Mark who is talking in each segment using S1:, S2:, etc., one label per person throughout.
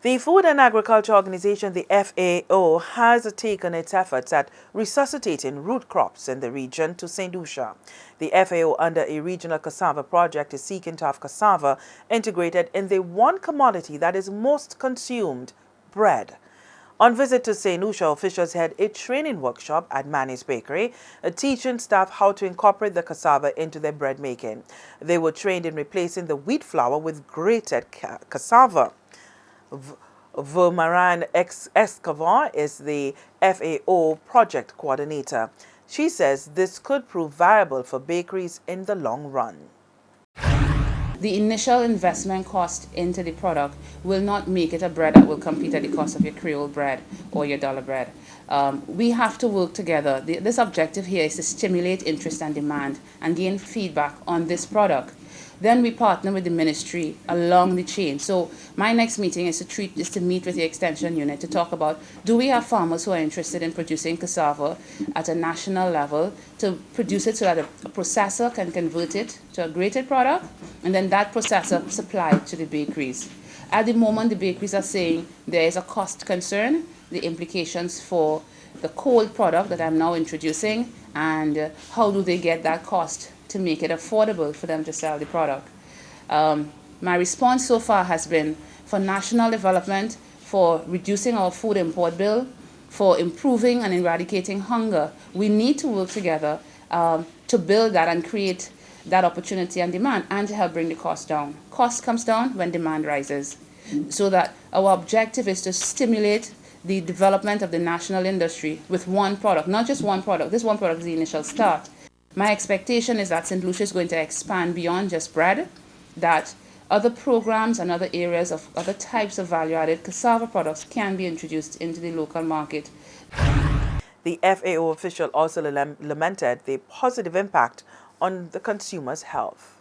S1: The Food and Agriculture Organization, the FAO, has taken its efforts at resuscitating root crops in the region to St. Lucia. The FAO, under a regional cassava project, is seeking to have cassava integrated in the one commodity that is most consumed, bread. On visit to St. Lucia, officials had a training workshop at Manny's Bakery, teaching staff how to incorporate the cassava into their bread making. They were trained in replacing the wheat flour with grated cassava. Vermaran Escobar is the FAO project coordinator. She says this could prove viable for bakeries in the long run.
S2: The initial investment cost into the product will not make it a bread that will compete at the cost of your Creole bread or your dollar bread. We have to work together. This objective here is to stimulate interest and demand and gain feedback on this product. Then we partner with the ministry along the chain. So my next meeting is to meet with the extension unit to talk about, do we have farmers who are interested in producing cassava at a national level to produce it so that a processor can convert it to a grated product, and then that processor supply it to the bakeries. At the moment, the bakeries are saying there is a cost concern, the implications for the cold product that I'm now introducing, and how do they get that cost to make it affordable for them to sell the product. My response so far has been for national development, for reducing our food import bill, for improving and eradicating hunger. We need to work together to build that and create that opportunity and demand, and to help bring the cost down. Cost comes down when demand rises. So that our objective is to stimulate the development of the national industry with one product, not just one product. This one product is the initial start. My expectation is that St. Lucia is going to expand beyond just bread, that other programs and other areas of other types of value-added cassava products can be introduced into the local market.
S1: The FAO official also lamented the positive impact on the consumer's health.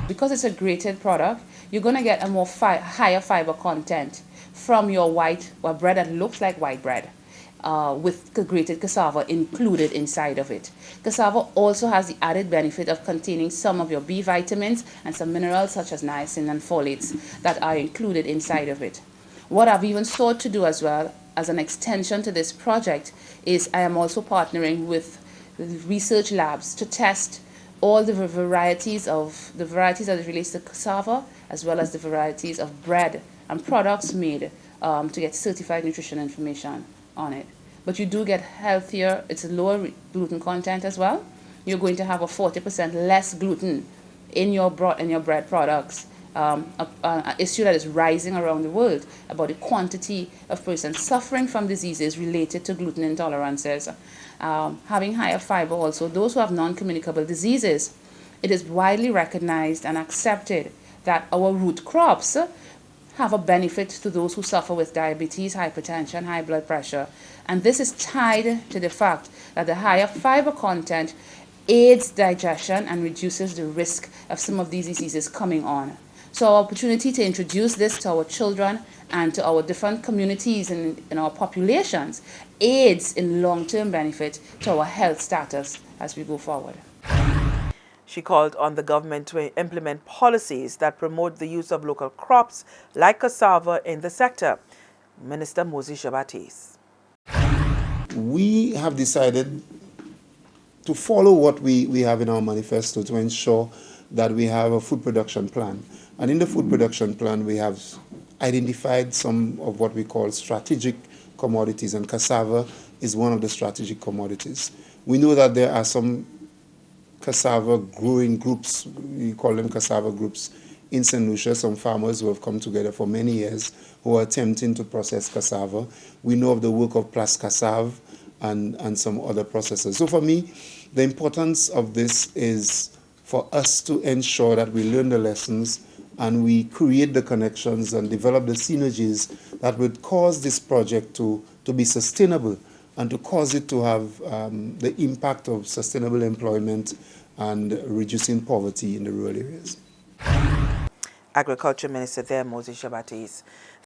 S2: Because it's a grated product, you're going to get a more higher fiber content from your white or bread that looks like white bread. With grated cassava included inside of it. Cassava also has the added benefit of containing some of your B vitamins and some minerals such as niacin and folates that are included inside of it. What I've even sought to do as well as an extension to this project is I am also partnering with research labs to test all the varieties as it relates to cassava, as well as the varieties of bread and products made to get certified nutrition information on it. But you do get healthier, it's a lower gluten content as well. You're going to have a 40% less gluten in your bread products. An issue that is rising around the world about the quantity of persons suffering from diseases related to gluten intolerances. Having higher fiber also, those who have non-communicable diseases, it is widely recognized and accepted that our root crops have a benefit to those who suffer with diabetes, hypertension, high blood pressure. And this is tied to the fact that the higher fiber content aids digestion and reduces the risk of some of these diseases coming on. So our opportunity to introduce this to our children and to our different communities in our populations aids in long-term benefit to our health status as we go forward.
S1: She called on the government to implement policies that promote the use of local crops like cassava in the sector. Minister Moses Jabatis.
S3: We have decided to follow what we have in our manifesto to ensure that we have a food production plan. And in the food production plan, we have identified some of what we call strategic commodities, and cassava is one of the strategic commodities. We know that there are some cassava growing groups, we call them cassava groups, in St. Lucia, some farmers who have come together for many years who are attempting to process cassava. We know of the work of Plus Cassava and some other processors. So for me, the importance of this is for us to ensure that we learn the lessons and we create the connections and develop the synergies that would cause this project to be sustainable and to cause it to have the impact of sustainable employment and reducing poverty in the rural areas.
S1: Agriculture Minister there, Moses Jabatis.